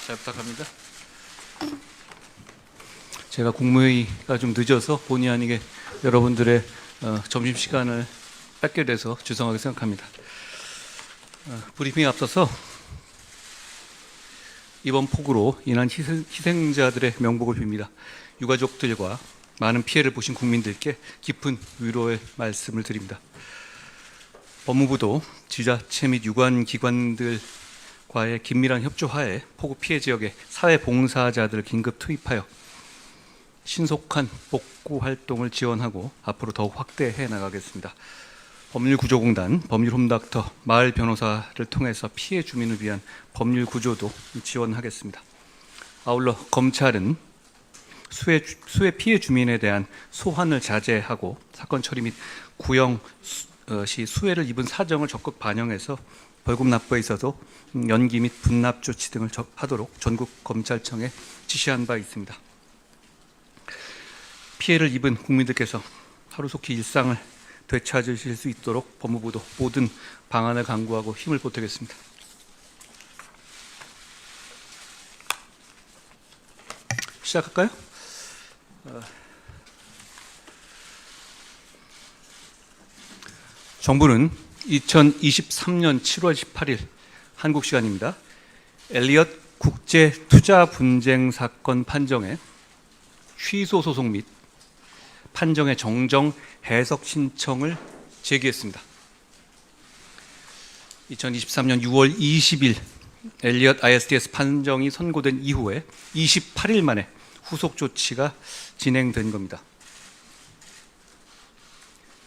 잘 부탁합니다. 제가 국무회의가 좀 늦어서 본의 아니게 여러분들의 점심시간을 뺏게 돼서 죄송하게 생각합니다. 브리핑에 앞서서 이번 폭우로 인한 희생자들의 명복을 빕니다. 유가족들과 많은 피해를 보신 국민들께 깊은 위로의 말씀을 드립니다. 법무부도 지자체 및 유관기관들과의 긴밀한 협조하에 폭우 피해 지역에 사회봉사자들을 긴급 투입하여 신속한 복구 활동을 지원하고 앞으로 더욱 확대해 나가겠습니다. 법률구조공단, 법률홈닥터, 마을 변호사를 통해서 피해 주민을 위한 법률 구조도 지원하겠습니다. 아울러 검찰은 수해 피해 주민에 대한 소환을 자제하고 사건 처리 및 구형 시 수해를 입은 사정을 적극 반영해서 벌금 납부에 있어서 연기 및 분납 조치 등을 하도록 전국 검찰청에 지시한 바 있습니다. 피해를 입은 국민들께서 하루속히 일상을 되찾으실 수 있도록 법무부도 모든 방안을 강구하고 힘을 보태겠습니다. 시작할까요? 정부는 2023년 7월 18일 한국 시간입니다. 엘리엇 국제 투자 분쟁 사건 판정의 취소 소송 및 판정의 정정 해석 신청을 제기했습니다. 2023년 6월 20일 엘리엇 ISDS 판정이 선고된 이후에 28일 만에 후속 조치가 진행된 겁니다.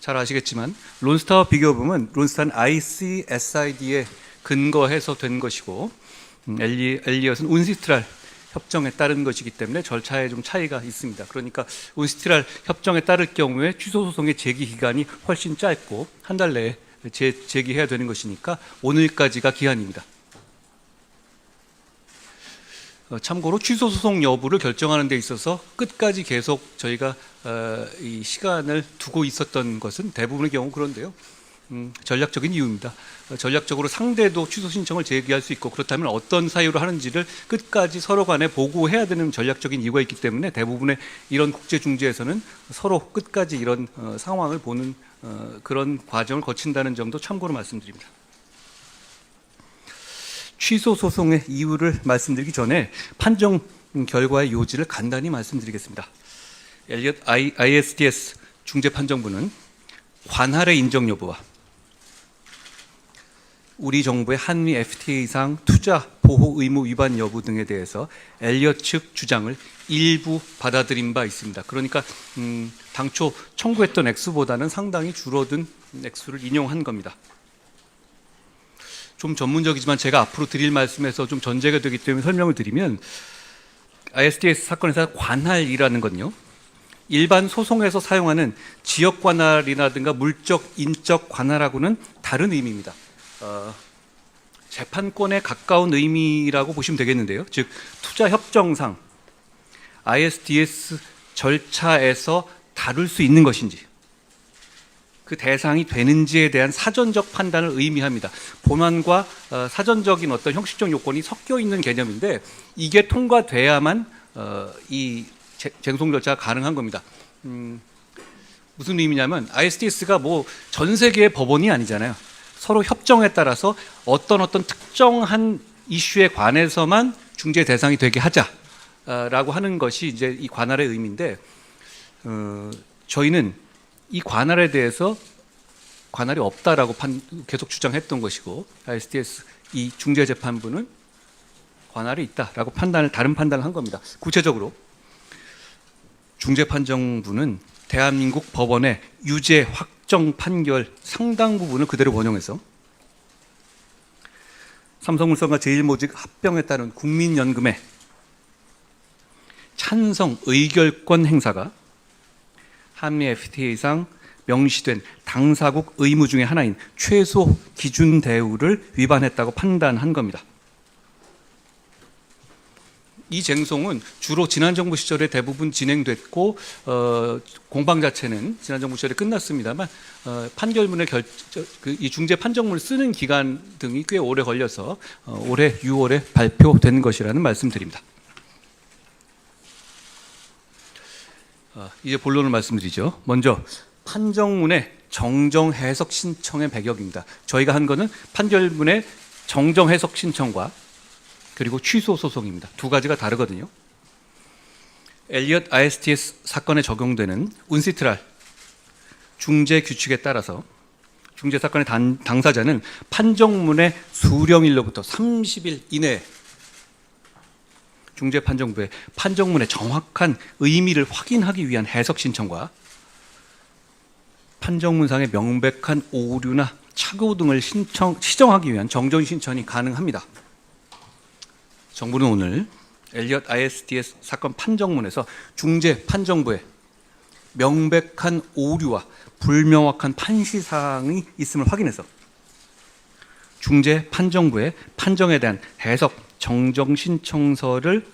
잘 아시겠지만 론스타와 비교해보면 론스타는 ICSID에 근거해서 된 것이고 엘리엇은 운시트랄 협정에 따른 것이기 때문에 절차에 좀 차이가 있습니다. 그러니까 운시트랄 협정에 따를 경우에 취소 소송의 제기 기간이 훨씬 짧고 한 달 내에 제기해야 되는 것이니까 오늘까지가 기한입니다. 참고로 취소 소송 여부를 결정하는 데 있어서 끝까지 계속 저희가 이 시간을 두고 있었던 것은 대부분의 경우 그런데요. 전략적인 이유입니다. 전략적으로 상대도 취소 신청을 제기할 수 있고 그렇다면 어떤 사유로 하는지를 끝까지 서로 간에 보고해야 되는 전략적인 이유가 있기 때문에 대부분의 이런 국제중재에서는 서로 끝까지 이런 상황을 보는 그런 과정을 거친다는 점도 참고로 말씀드립니다. 취소 소송의 이유를 말씀드리기 전에 판정 결과의 요지를 간단히 말씀드리겠습니다. 엘리엇 ISDS 중재판정부는 관할의 인정 여부와 우리 정부의 한미 FTA상 투자 보호 의무 위반 여부 등에 대해서 엘리엇 측 주장을 일부 받아들인 바 있습니다. 그러니까 당초 청구했던 액수보다는 상당히 줄어든 액수를 인용한 겁니다. 좀 전문적이지만 제가 앞으로 드릴 말씀에서 좀 전제가 되기 때문에 설명을 드리면 ISDS 사건에서 관할이라는 건요. 일반 소송에서 사용하는 지역 관할이라든가 물적, 인적 관할하고는 다른 의미입니다. 재판권에 가까운 의미라고 보시면 되겠는데요. 즉 투자 협정상 ISDS 절차에서 다룰 수 있는 것인지 그 대상이 되는지에 대한 사전적 판단을 의미합니다. 본안과 사전적인 어떤 형식적 요건이 섞여 있는 개념인데 이게 통과돼야만 이 쟁송 절차가 가능한 겁니다. 무슨 의미냐면 ISDS가 뭐 전 세계의 법원이 아니잖아요. 서로 협정에 따라서 어떤 특정한 이슈에 관해서만 중재 대상이 되게 하자라고 하는 것이 이제 이 관할의 의미인데 저희는 이 관할에 대해서 관할이 없다라고 계속 주장했던 것이고 ISDS 이 중재재판부는 관할이 있다라고 다른 판단을 한 겁니다. 구체적으로 중재판정부는 대한민국 법원의 유죄 확정 판결 상당 부분을 그대로 원용해서 삼성물산과 제일모직 합병에 따른 국민연금의 찬성 의결권 행사가 한미 FTA상 명시된 당사국 의무 중에 하나인 최소 기준 대우를 위반했다고 판단한 겁니다. 이 쟁송은 주로 지난 정부 시절에 대부분 진행됐고 공방 자체는 지난 정부 시절에 끝났습니다만 판결문의 이 중재 판정문을 쓰는 기간 등이 꽤 오래 걸려서 올해 6월에 발표된 것이라는 말씀드립니다. 이제 본론을 말씀드리죠. 먼저 판정문의 정정 해석 신청의 배경입니다. 저희가 한 거는 판결문의 정정 해석 신청과 그리고 취소 소송입니다. 두 가지가 다르거든요. 엘리엇 ISTS 사건에 적용되는 운시트랄 중재 규칙에 따라서 중재 사건의 당사자는 판정문의 수령일로부터 30일 이내에 중재 판정부에 판정문의 정확한 의미를 확인하기 위한 해석 신청과 판정문상의 명백한 오류나 착오 등을 시정하기 위한 정정 신청이 가능합니다. 정부는 오늘 엘리엇 ISTS 사건 판정문에서 중재 판정부에 명백한 오류와 불명확한 판시사항이 있음을 확인해서 중재 판정부에 판정에 대한 해석 정정 신청서를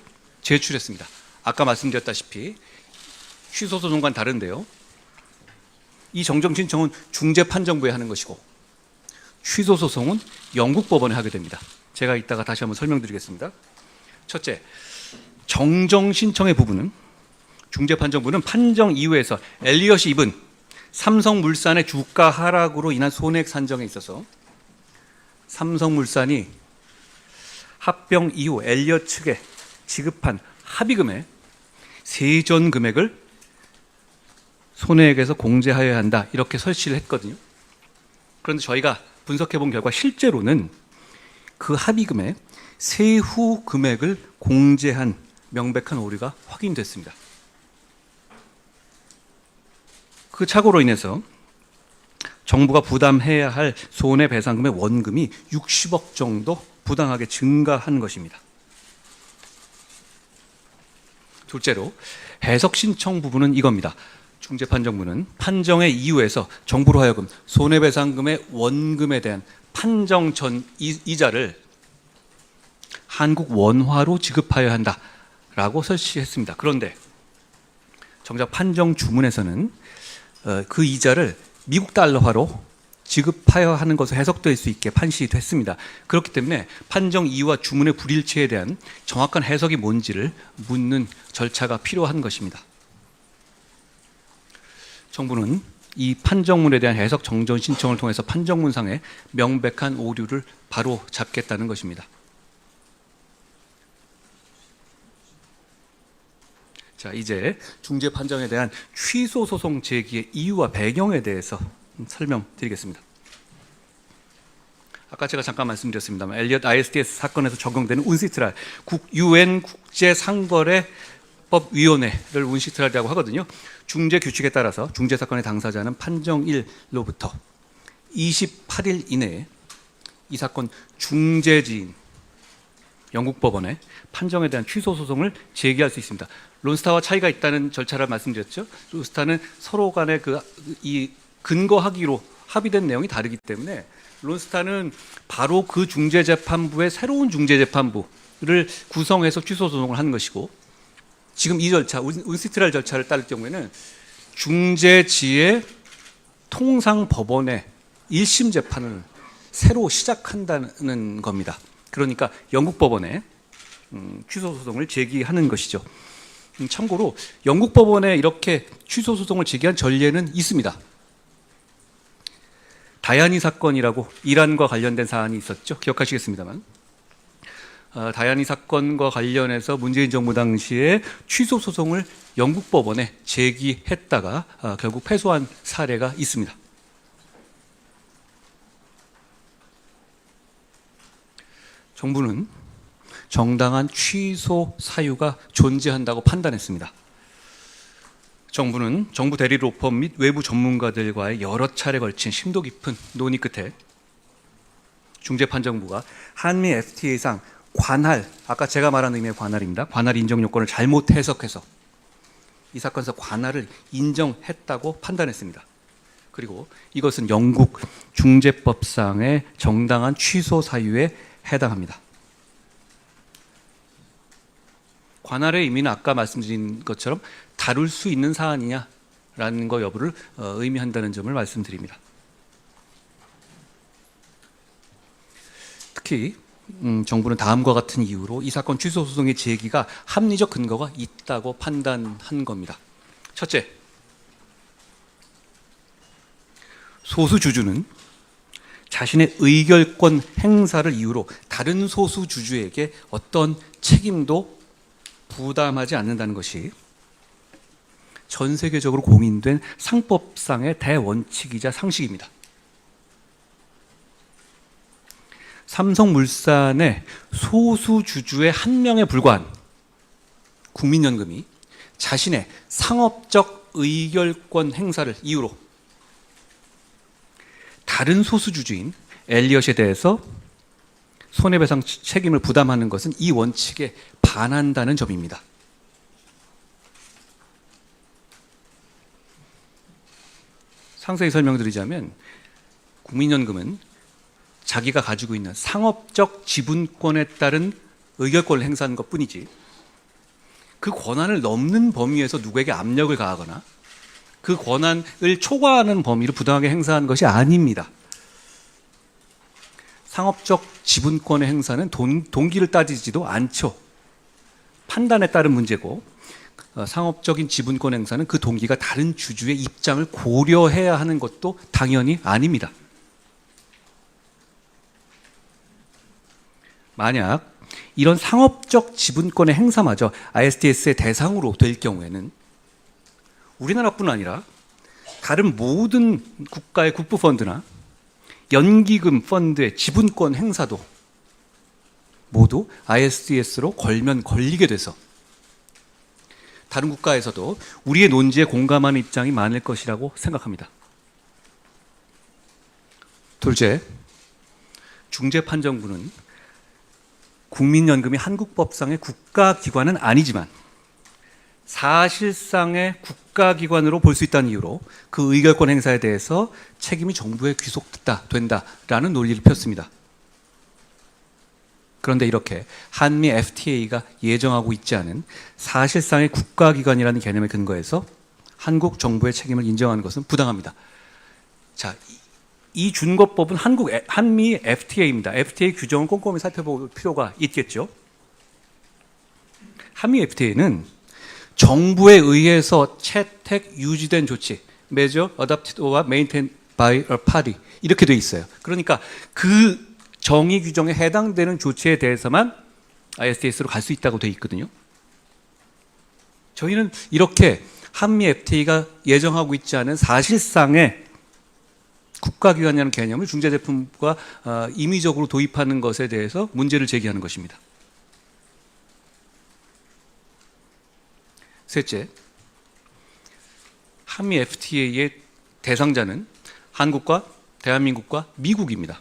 제출했습니다. 아까 말씀드렸다시피 취소 소송과는 다른데요. 이 정정 신청은 중재 판정부에 하는 것이고 취소 소송은 영국 법원에 하게 됩니다. 제가 이따가 다시 한번 설명드리겠습니다. 첫째, 정정 신청의 부분은 중재 판정부는 판정 이후에서 엘리엇이 입은 삼성물산의 주가 하락으로 인한 손해액 산정에 있어서 삼성물산이 합병 이후 엘리엇 측에 지급한 합의금의 세전 금액을 손해액에서 공제하여야 한다 이렇게 설치를 했거든요. 그런데 저희가 분석해 본 결과 실제로는 그 합의금의 세후 금액을 공제한 명백한 오류가 확인됐습니다. 그 착오로 인해서 정부가 부담해야 할 손해배상금의 원금이 60억 정도 부당하게 증가한 것입니다. 둘째로 해석 신청 부분은 이겁니다. 중재 판정부는 판정의 이유에서 정부로 하여금 손해배상금의 원금에 대한 판정 전 이자를 한국 원화로 지급하여야 한다라고 설치했습니다. 그런데 정작 판정 주문에서는 그 이자를 미국 달러화로 지급하여야 하는 것으로 해석될 수 있게 판시됐습니다. 그렇기 때문에 판정 이유와 주문의 불일치에 대한 정확한 해석이 뭔지를 묻는 절차가 필요한 것입니다. 정부는 이 판정문에 대한 해석 정정 신청을 통해서 판정문상의 명백한 오류를 바로 잡겠다는 것입니다. 자, 이제 중재 판정에 대한 취소 소송 제기의 이유와 배경에 대해서 설명드리겠습니다. 아까 제가 잠깐 말씀드렸습니다만 엘리엇 ISTS 사건에서 적용되는 운시트랄 UN 국제상거래법위원회를 운시트랄이라고 하거든요. 중재 규칙에 따라서 중재 사건의 당사자는 판정일로부터 28일 이내에 이 사건 중재지인 영국 법원에 판정에 대한 취소 소송을 제기할 수 있습니다. 론스타와 차이가 있다는 절차를 말씀드렸죠. 론스타는 서로 간의 이 근거하기로 합의된 내용이 다르기 때문에 론스타는 바로 그 중재재판부의 새로운 중재재판부를 구성해서 취소 소송을 하는 것이고, 지금 이 절차, 운시트랄 절차를 따를 경우에는 중재지의 통상법원의 1심 재판을 새로 시작한다는 겁니다. 그러니까 영국 법원에 취소 소송을 제기하는 것이죠. 참고로 영국 법원에 이렇게 취소 소송을 제기한 전례는 있습니다. 다야니 사건이라고 이란과 관련된 사안이 있었죠. 기억하시겠습니다만 다야니 사건과 관련해서 문재인 정부 당시에 취소 소송을 영국 법원에 제기했다가 결국 패소한 사례가 있습니다. 정부는 정당한 취소 사유가 존재한다고 판단했습니다. 정부는 정부 대리 로펌 및 외부 전문가들과의 여러 차례 걸친 심도 깊은 논의 끝에 중재판정부가 한미 FTA상 관할, 아까 제가 말한 의미의 관할입니다. 관할 인정 요건을 잘못 해석해서 이 사건에서 관할을 인정했다고 판단했습니다. 그리고 이것은 영국 중재법상의 정당한 취소 사유에 해당합니다. 관할의 의미는 아까 말씀드린 것처럼 다룰 수 있는 사안이냐라는 거 여부를 의미한다는 점을 말씀드립니다. 특히 정부는 다음과 같은 이유로 이 사건 취소 소송의 제기가 합리적 근거가 있다고 판단한 겁니다. 첫째, 소수 주주는 자신의 의결권 행사를 이유로 다른 소수 주주에게 어떤 책임도 부담하지 않는다는 것이 전 세계적으로 공인된 상법상의 대원칙이자 상식입니다. 삼성물산의 소수 주주의 한 명에 불과한 국민연금이 자신의 상업적 의결권 행사를 이유로 다른 소수 주주인 엘리엇에 대해서 손해배상 책임을 부담하는 것은 이 원칙에 반한다는 점입니다. 상세히 설명드리자면 국민연금은 자기가 가지고 있는 상업적 지분권에 따른 의결권을 행사하는 것뿐이지 그 권한을 넘는 범위에서 누구에게 압력을 가하거나 그 권한을 초과하는 범위를 부당하게 행사하는 것이 아닙니다. 상업적 지분권의 행사는 동기를 따지지도 않죠. 판단에 따른 문제고 상업적인 지분권 행사는 그 동기가 다른 주주의 입장을 고려해야 하는 것도 당연히 아닙니다. 만약 이런 상업적 지분권의 행사마저 ISDS의 대상으로 될 경우에는 우리나라뿐 아니라 다른 모든 국가의 국부펀드나 연기금 펀드의 지분권 행사도 모두 ISDS로 걸면 걸리게 돼서 다른 국가에서도 우리의 논지에 공감하는 입장이 많을 것이라고 생각합니다. 둘째, 중재판정부는 국민연금이 한국법상의 국가기관은 아니지만 사실상의 국가기관으로 볼 수 있다는 이유로 그 의결권 행사에 대해서 책임이 정부에 귀속된다라는 논리를 폈습니다. 그런데 이렇게 한미 FTA가 예정하고 있지 않은 사실상의 국가기관이라는 개념에 근거해서 한국 정부의 책임을 인정하는 것은 부당합니다. 자, 이 준거법은 한미 FTA입니다. FTA 규정을 꼼꼼히 살펴볼 필요가 있겠죠. 한미 FTA는 정부에 의해서 채택, 유지된 조치, measure adopted or maintained by a party 이렇게 돼 있어요. 그러니까 그 정의 규정에 해당되는 조치에 대해서만 ISDS로 갈 수 있다고 돼 있거든요. 저희는 이렇게 한미 FTA가 예정하고 있지 않은 사실상의 국가기관이라는 개념을 중재제품과 임의적으로 도입하는 것에 대해서 문제를 제기하는 것입니다. 셋째, 한미 FTA의 대상자는 한국과 대한민국과 미국입니다.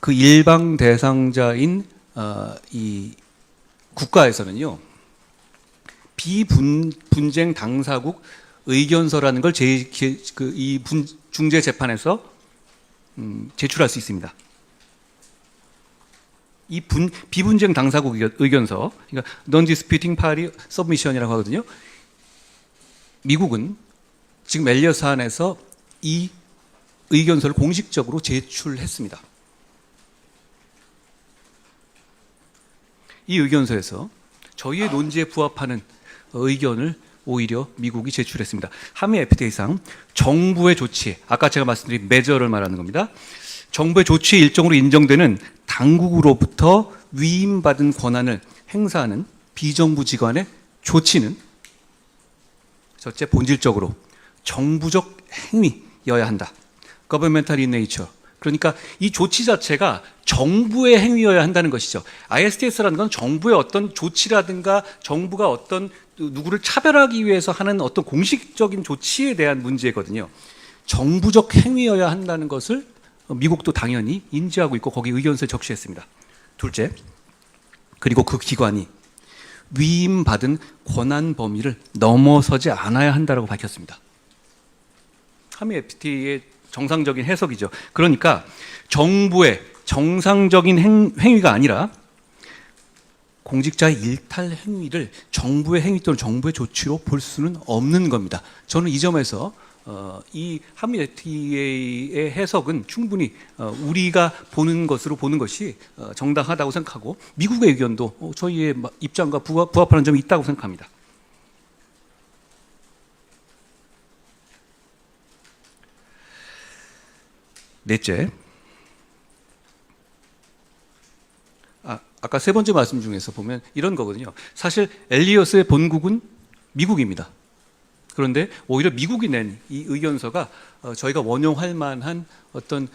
그 일방 대상자인 이 국가에서는요, 비분쟁 당사국 의견서라는 걸 이 중재 재판에서 제출할 수 있습니다. 이 비분쟁 당사국 의견서, 그러니까 Non-Disputing Party Submission이라고 하거든요. 미국은 지금 엘리엇 사안에서 이 의견서를 공식적으로 제출했습니다. 이 의견서에서 저희의 논지에 부합하는 의견을 오히려 미국이 제출했습니다. 한미 FTA상 정부의 조치, 아까 제가 말씀드린 메저를 말하는 겁니다. 정부의 조치의 일종으로 인정되는 당국으로부터 위임받은 권한을 행사하는 비정부 기관의 조치는 첫째, 본질적으로 정부적 행위여야 한다. Governmental in nature. 그러니까 이 조치 자체가 정부의 행위여야 한다는 것이죠. ISDS라는 건 정부의 어떤 조치라든가 정부가 어떤 누구를 차별하기 위해서 하는 어떤 공식적인 조치에 대한 문제거든요. 정부적 행위여야 한다는 것을 미국도 당연히 인지하고 있고 거기 의견서에 적시했습니다. 둘째, 그리고 그 기관이 위임받은 권한 범위를 넘어서지 않아야 한다고 밝혔습니다. 한미 FTA의 정상적인 해석이죠. 그러니까 정부의 정상적인 행위가 아니라 공직자의 일탈 행위를 정부의 행위 또는 정부의 조치로 볼 수는 없는 겁니다. 저는 이 점에서 이 한미 FTA의 해석은 충분히 우리가 보는 것으로 보는 것이 정당하다고 생각하고 미국의 의견도 저희의 입장과 부합하는 점이 있다고 생각합니다. 넷째, 아까 세 번째 말씀 중에서 보면 이런 거거든요. 사실 엘리엇의 본국은 미국입니다. 그런데 오히려 미국이 낸 이 의견서가 저희가 원용할 만한 어떤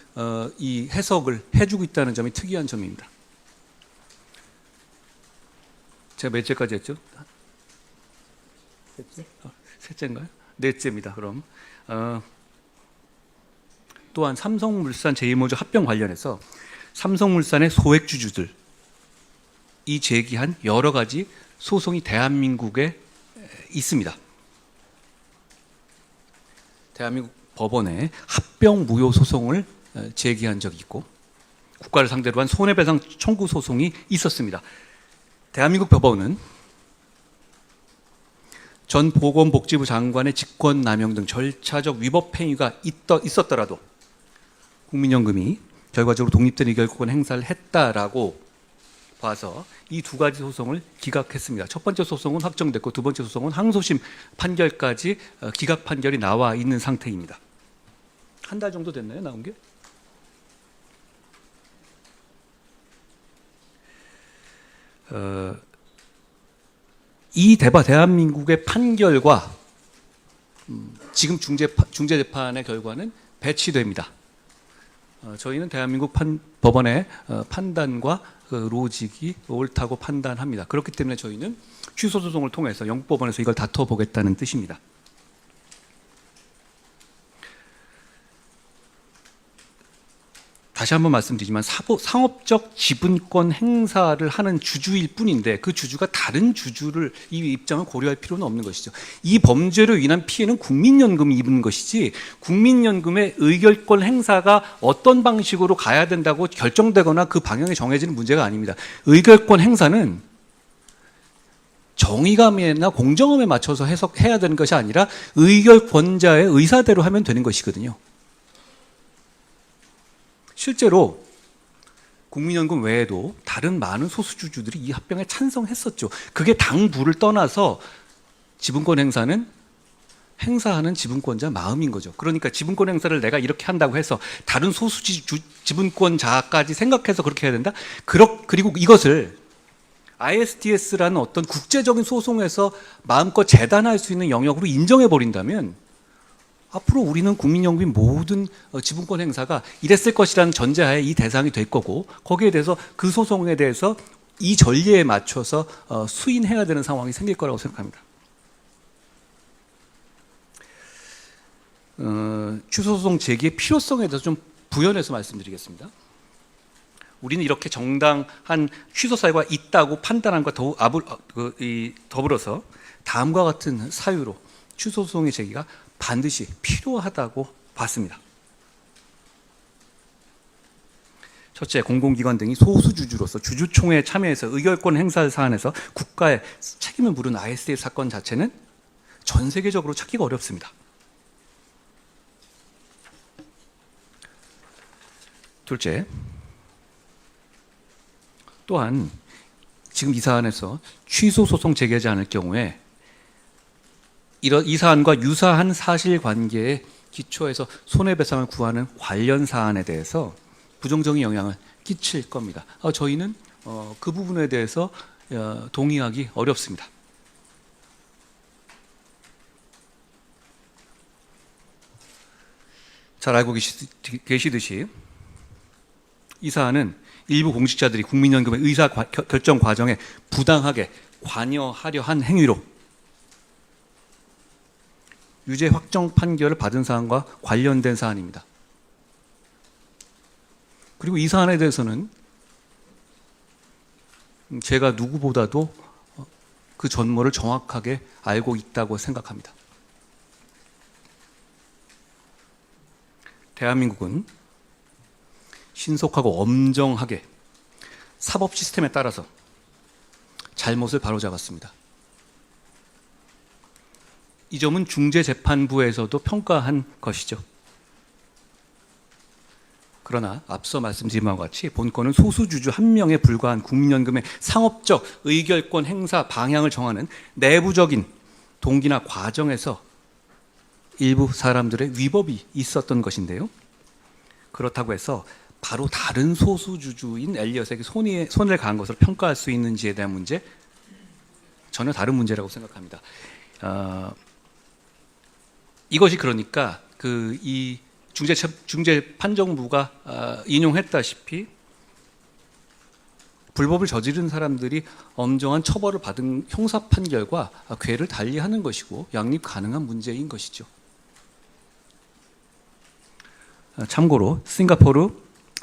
이 해석을 해주고 있다는 점이 특이한 점입니다. 제가 몇째까지 했죠? 셋째인가요? 넷째입니다. 그럼 또한 삼성물산 제2모주 합병 관련해서 삼성물산의 소액주주들이 제기한 여러 가지 소송이 대한민국에 있습니다. 대한민국 법원에 합병 무효 소송을 제기한 적이 있고 국가를 상대로 한 손해배상 청구 소송이 있었습니다. 대한민국 법원은 전 보건복지부 장관의 직권남용 등 절차적 위법 행위가 있었더라도 국민연금이 결과적으로 독립된 의결권 행사를 했다라고 봐서 이 두 가지 소송을 기각했습니다. 첫 번째 소송은 확정됐고 두 번째 소송은 항소심 판결까지 기각 판결이 나와 있는 상태입니다. 한 달 정도 됐나요? 나온 게? 이 대한민국의 판결과 지금 중재재판의 결과는 배치됩니다. 저희는 대한민국 법원의 판단과 그 로직이 옳다고 판단합니다. 그렇기 때문에 저희는 취소 소송을 통해서 영국 법원에서 이걸 다퉈보겠다는 뜻입니다. 다시 한번 말씀드리지만 상업적 지분권 행사를 하는 주주일 뿐인데 그 주주가 다른 주주를 이 입장을 고려할 필요는 없는 것이죠. 이 범죄로 인한 피해는 국민연금이 입은 것이지 국민연금의 의결권 행사가 어떤 방식으로 가야 된다고 결정되거나 그 방향이 정해지는 문제가 아닙니다. 의결권 행사는 정의감이나 공정함에 맞춰서 해석해야 되는 것이 아니라 의결권자의 의사대로 하면 되는 것이거든요. 실제로 국민연금 외에도 다른 많은 소수주주들이 이 합병에 찬성했었죠. 그게 당부를 떠나서 지분권 행사는 행사하는 지분권자 마음인 거죠. 그러니까 지분권 행사를 내가 이렇게 한다고 해서 다른 지분권자까지 생각해서 그렇게 해야 된다? 그리고 이것을 ISDS라는 어떤 국제적인 소송에서 마음껏 재단할 수 있는 영역으로 인정해 버린다면 앞으로 우리는 국민연금의 모든 지분권 행사가 이랬을 것이라는 전제하에 이 대상이 될 거고 거기에 대해서 그 소송에 대해서 이 전례에 맞춰서 수인해야 되는 상황이 생길 거라고 생각합니다. 취소소송 제기의 필요성에 대해서 좀 부연해서 말씀드리겠습니다. 우리는 이렇게 정당한 취소 사유가 있다고 판단함과 더불어서 다음과 같은 사유로 취소소송의 제기가 반드시 필요하다고 봤습니다. 첫째, 공공기관 등이 소수주주로서 주주총회에 참여해서 의결권 행사 사안에서 국가에 책임을 물은 ISDS 사건 자체는 전 세계적으로 찾기가 어렵습니다. 둘째, 또한 지금 이 사안에서 취소 소송 제기하지 않을 경우에 이 사안과 유사한 사실관계에 기초해서 손해배상을 구하는 관련 사안에 대해서 부정적인 영향을 끼칠 겁니다. 저희는 그 부분에 대해서 동의하기 어렵습니다. 잘 알고 계시듯이 이 사안은 일부 공직자들이 국민연금의 의사결정 과정에 부당하게 관여하려 한 행위로 유죄 확정 판결을 받은 사안과 관련된 사안입니다. 그리고 이 사안에 대해서는 제가 누구보다도 그 전모를 정확하게 알고 있다고 생각합니다. 대한민국은 신속하고 엄정하게 사법 시스템에 따라서 잘못을 바로잡았습니다. 이 점은 중재재판부에서도 평가한 것이죠. 그러나 앞서 말씀드린 바와 같이 본건은 소수주주 한 명에 불과한 국민연금의 상업적 의결권 행사 방향을 정하는 내부적인 동기나 과정에서 일부 사람들의 위법이 있었던 것인데요. 그렇다고 해서 바로 다른 소수주주인 엘리엇에게 손을 가한 것으로 평가할 수 있는지에 대한 문제, 전혀 다른 문제라고 생각합니다. 이것이 그러니까 이 중재판정부가 인용했다시피 불법을 저지른 사람들이 엄정한 처벌을 받은 형사 판결과 궤를 달리하는 것이고 양립 가능한 문제인 것이죠. 참고로 싱가포르,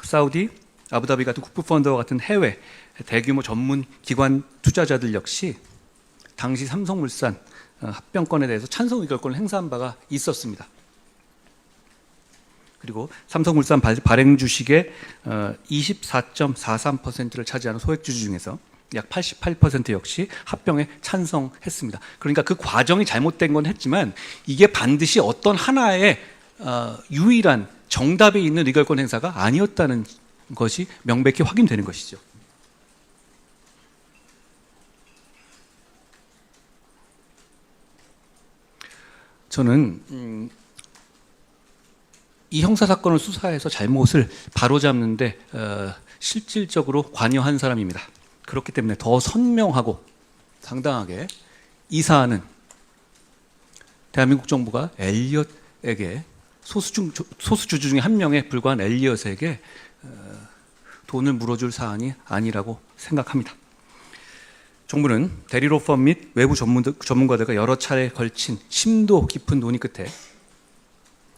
사우디, 아부다비 같은 국부펀드와 같은 해외 대규모 전문 기관 투자자들 역시 당시 삼성물산 합병권에 대해서 찬성 의결권을 행사한 바가 있었습니다. 그리고 삼성물산 발행 주식의 24.43%를 차지하는 소액주주 중에서 약 88% 역시 합병에 찬성했습니다. 그러니까 그 과정이 잘못된 건 했지만 이게 반드시 어떤 하나의 유일한 정답에 있는 의결권 행사가 아니었다는 것이 명백히 확인되는 것이죠. 저는 이 형사 사건을 수사해서 잘못을 바로잡는데 실질적으로 관여한 사람입니다. 그렇기 때문에 더 선명하고 당당하게 이 사안은 대한민국 정부가 엘리엇에게 소수주주 중에 한 명에 불과한 엘리엇에게 돈을 물어줄 사안이 아니라고 생각합니다. 정부는 대리로펌 및 외부 전문가들과 여러 차례에 걸친 심도 깊은 논의 끝에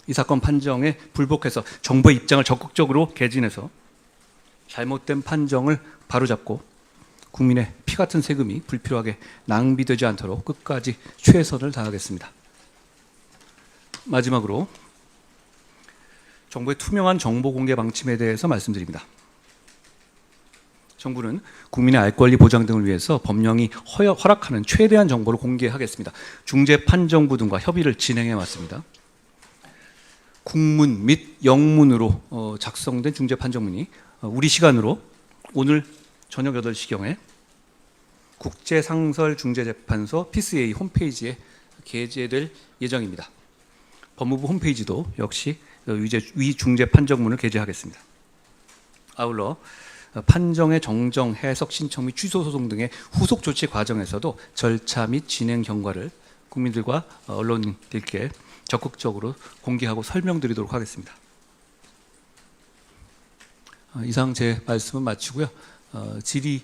이 사건 판정에 불복해서 정부의 입장을 적극적으로 개진해서 잘못된 판정을 바로잡고 국민의 피 같은 세금이 불필요하게 낭비되지 않도록 끝까지 최선을 다하겠습니다. 마지막으로 정부의 투명한 정보 공개 방침에 대해서 말씀드립니다. 정부는 국민의 알 권리 보장 등을 위해서 법령이 허락하는 최대한 정보를 공개하겠습니다. 중재판정부 등과 협의를 진행해 왔습니다. 국문 및 영문으로 작성된 중재판정문이 우리 시간으로 오늘 저녁 8시경에 국제상설중재재판소 PCA 홈페이지에 게재될 예정입니다. 법무부 홈페이지도 역시 위 중재판정문을 게재하겠습니다. 아울러 판정의 정정, 해석 신청 및 취소 소송 등의 후속 조치 과정에서도 절차 및 진행 경과를 국민들과 언론인들께 적극적으로 공개하고 설명드리도록 하겠습니다. 이상 제 말씀은 마치고요. 질의